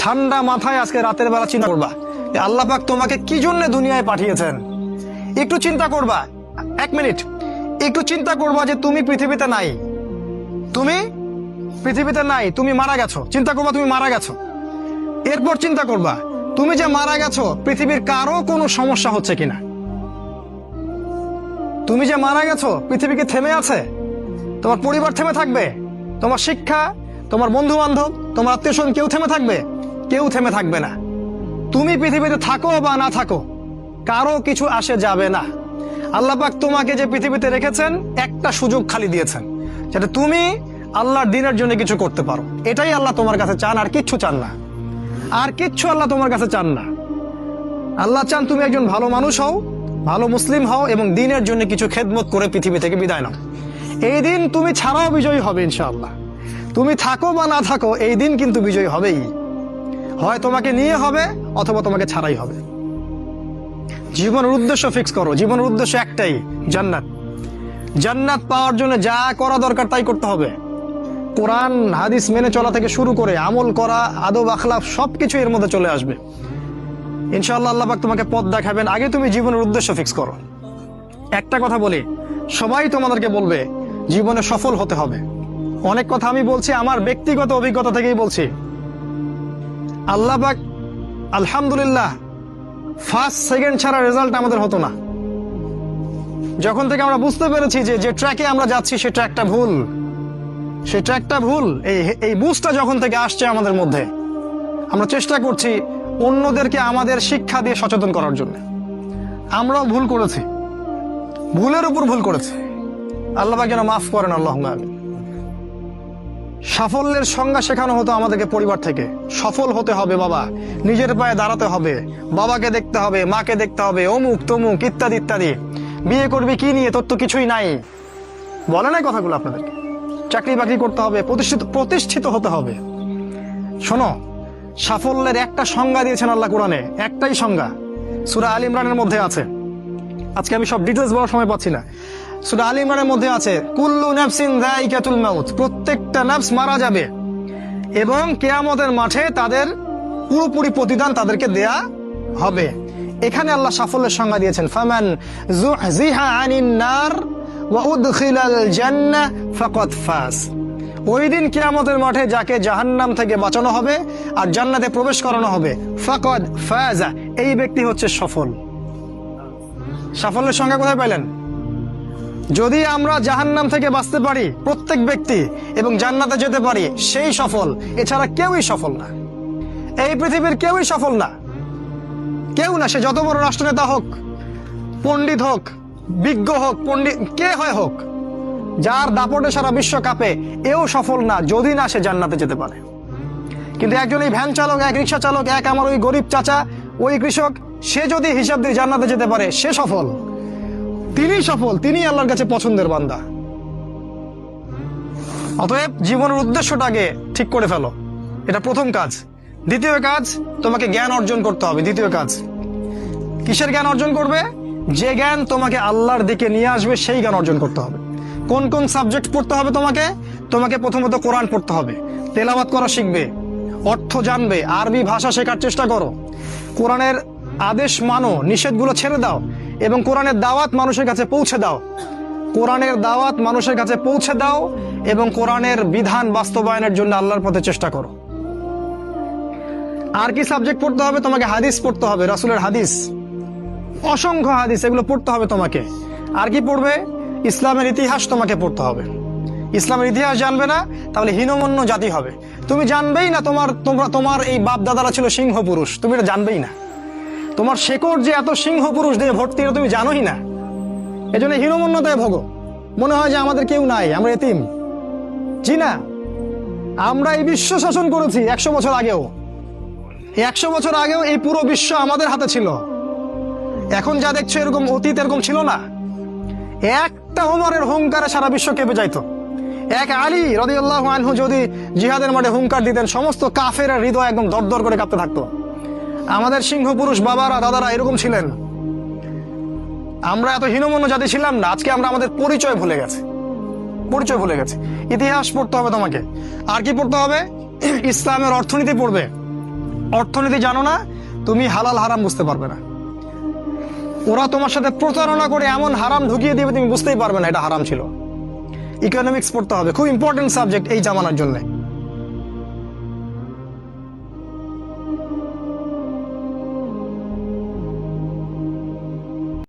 ঠান্ডা মাথায় আজকে রাতের বেলা চিন্তা করবা আল্লাহ পাক তোমাকে কি জন্য দুনিয়ায় পাঠিয়েছেন। একটু চিন্তা করবা, 1 মিনিট একটু চিন্তা করবা যে তুমি পৃথিবীতে নাই, তুমি পৃথিবীতে নাই, তুমি মারা গেছো। চিন্তা করবা তুমি মারা গেছো। এরপর চিন্তা করবা তুমি যে মারা গেছো পৃথিবীর কারো কোনো সমস্যা হচ্ছে কিনা। তুমি যে মারা গেছো পৃথিবী কি থেমে আছে? তোমার পরিবার থেমে থাকবে? তোমার শিক্ষা, তোমার বন্ধু বান্ধব, তোমার আত্মীয় স্বজন কেউ থেমে থাকবে? কেউ থেমে থাকবে না। তুমি পৃথিবীতে থাকো বা না থাকো কারো কিছু আসে যাবে না। আল্লাহ পাক তোমাকে যে পৃথিবীতে রেখেছেন একটা সুযোগ খালি দিয়েছেন, যেটা তুমি আল্লাহর দ্বীনের জন্য কিছু করতে পারো। এটাই আল্লাহ তোমার কাছে চান, আর কিচ্ছু চান না। আর কিচ্ছু আল্লাহ তোমার কাছে চান না। আল্লাহ চান তুমি একজন ভালো মানুষ হও, ভালো মুসলিম হও এবং দ্বীনের জন্য কিছু খেদমত করে পৃথিবী থেকে বিদায় নাও। এই দিন তুমি ছাড়াও বিজয়ী হবে ইনশাআল্লাহ। তুমি থাকো বা না থাকো এই দিন কিন্তু বিজয়ী হবেই। হয় তোমাকে নিয়ে হবে অথবা তোমাকে ছাড়াই হবে। জীবনের উদ্দেশ্য ফিক্স করো। জীবনের উদ্দেশ্য একটাই, জান্নাত। জান্নাত পাওয়ার জন্য যা করা দরকার তাই করতে হবে। কোরআন হাদিস মেনে চলা থেকে শুরু করে আমল করা, আদব আখলাক সবকিছু এর মধ্যে চলে আসবে ইনশাআল্লাহ। আল্লাহ পাক তোমাকে পথ দেখাবেন। আগে তুমি জীবনের উদ্দেশ্য ফিক্স করো। একটা কথা বলি, সবাই তোমাদেরকে বলবে জীবনে সফল হতে হবে। অনেক কথা আমি বলছি আমার ব্যক্তিগত অভিজ্ঞতা থেকেই বলছি। আল্লাহ পাক আলহামদুলিল্লাহ ফার্স্ট সেকেন্ড ছাড়া রেজাল্ট আমাদের হতো না। যখন থেকে আমরা বুঝতে পেরেছি যে ট্র্যাকে আমরা যাচ্ছি সে ট্র্যাকটা ভুল, সে ট্র্যাকটা ভুল, এই বুঝটা যখন থেকে আসছে আমাদের মধ্যে, আমরা চেষ্টা করছি অন্যদেরকে আমাদের শিক্ষা দিয়ে সচেতন করার জন্য। আমরাও ভুল করেছি, ভুলের উপর ভুল করেছি। আল্লাহ পাক যেন মাফ করেন, আল্লাহুম্মা আমিন। সাফল্যের সংজ্ঞা শেখানো হতো আমাদেরকে পরিবার থেকে। সফল হতে হবে বাবা, নিজের পায়ে দাঁড়াতে হবে, বাবাকে দেখতে হবে, মাকে দেখতে হবে, অমুক তমুক ইত্যাদি ইত্যাদি। বিয়ে করবি কি নিয়ে, তোর তো কিছুই নাই। বলে নাই কথাগুলো আপনাদেরকে? চাকরি বাকরি করতে হবে, প্রতিষ্ঠিত হতে হবে। শোনো, সাফল্যের একটা সংজ্ঞা দিয়েছেন আল্লাহ কোরআনে, একটাই সংজ্ঞা, সূরা আল ইমরানের মধ্যে আছে। আজকে আমি সব ডিটেলস বলার সময় পাচ্ছি না। সূরা আল ইমরানের মধ্যে আছে কুল্লু নাফসিন যায়িকাতুল মাউত, প্রত্যেকটা নফস মারা যাবে এবং কিয়ামতের মাঠে তাদের পুরোপুরি প্রতিদান তাদেরকে দেয়া হবে। এখানে আল্লাহ সাফল্যের সংজ্ঞা দিয়েছেন, ফামান যুহজিহা আনিন নার ওয়া উদখিলাল জান্নাহ ফাকাদ ফাজ। ওই দিন কিয়ামতের মাঠে যাকে জাহান্নাম থেকে বাঁচানো হবে আর জান্নাতে প্রবেশ করানো হবে, ফাকাদ ফাজা, এই ব্যক্তি হচ্ছে সফল। সাফল্যের সংজ্ঞা কোথায় পাইলেন? যদি আমরা জাহান্নাম থেকে বাঁচতে পারি প্রত্যেক ব্যক্তি এবং জান্নাতে যেতে পারি, সেই সফল। এছাড়া কেউই সফল না। এই পৃথিবীর কেউই সফল না, কেউ না। সে যত বড় রাষ্ট্রনেতা হোক, পণ্ডিত হোক, বিজ্ঞ হোক, পণ্ডিত কে হয় হোক, যার দাপটে সারা বিশ্ব কাঁপে, এও সফল না যদি না সে জান্নাতে যেতে পারে। কিন্তু একজন এই ভ্যান চালক, এক রিক্সা চালক, এক আমার ওই গরিব চাচা, ওই কৃষক, সে যদি হিসাব দিয়ে জান্নাতে যেতে পারে, সে সফল। তিনি সফল, তিনি আল্লাহর কাছে পছন্দের বান্দা। অতএব জীবনের উদ্দেশ্যটাকে ঠিক করে ফেলো, এটা প্রথম কাজ। দ্বিতীয় কাজ, তোমাকে জ্ঞান অর্জন করতে হবে। দ্বিতীয় কাজ, কিসের জ্ঞান অর্জন করবে? যে জ্ঞান তোমাকে আল্লাহর দিকে নিয়ে আসবে সেই জ্ঞান অর্জন করতে হবে। কোন কোন সাবজেক্ট পড়তে হবে তোমাকে? তোমাকে প্রথমত কোরআন পড়তে হবে, তেলাওয়াত করা শিখবে, অর্থ জানবে, আরবি ভাষা শেখার চেষ্টা করো, কোরআনের আদেশ মানো, নিষেধগুলো ছেড়ে দাও এবং কোরআনের দাওয়াত মানুষের কাছে পৌঁছে দাও। কোরআনের দাওয়াত মানুষের কাছে পৌঁছে দাও এবং কোরআনের বিধান বাস্তবায়নের জন্য আল্লাহর পথে চেষ্টা করো। আর কি সাবজেক্ট পড়তে হবে? তোমাকে হাদিস পড়তে হবে, রাসূলের হাদিস, অসংখ্য হাদিস, এগুলো পড়তে হবে তোমাকে। আর কি পড়বে? ইসলামের ইতিহাস তোমাকে পড়তে হবে। ইসলামের ইতিহাস জানবে না তাহলে হীনমন্য জাতি হবে। তুমি জানবেই না তোমার এই বাপ দাদারা ছিল সিংহ পুরুষ, তুমি এটা জানবেই না। তোমার শেকড় যে এত সিংহ পুরুষ দিয়ে ভর্তি, এটা তুমি জানোই না। এজন্য হীনমন্যতায় ভোগো, মনে হয় যে আমাদের কেউ নাই, আমরা এতিম। জি না, আমরা এই বিশ্ব শাসন করেছি 100 বছর আগেও। 100 বছর আগেও এই পুরো বিশ্ব আমাদের হাতে ছিল। এখন যা দেখছো এরকম অতীত এরকম ছিল না। একটা ওমরের হুঙ্কারে সারা বিশ্ব কেঁপে যাইতো। এক আলী রাদিয়াল্লাহু আনহু যদি জিহাদের মাঠে হুঙ্কার দিতেন, সমস্ত কাফেরের হৃদয় একদম দরদর করে কাঁপতে থাকতো। আমাদের সিংহ পুরুষ বাবারা দাদারা এরকম ছিলেন। আমরা এত হীনমন্য জাতি ছিলাম না। আজকে আমরা আমাদের পরিচয় ভুলে গেছি। ইতিহাস পড়তে হবে তোমাকে। আর কি পড়তে হবে? ইসলামের অর্থনীতি পড়বে, অর্থনীতি জানো না, তুমি হালাল হারাম বুঝতে পারবে না। ওরা তোমার সাথে প্রতারণা করে এমন হারাম ঢুকিয়ে দিবে তুমি বুঝতেই পারবে না এটা হারাম ছিল। ইকোনমিক্স পড়তে হবে, খুব ইম্পর্টেন্ট সাবজেক্ট এই জামানার জন্য।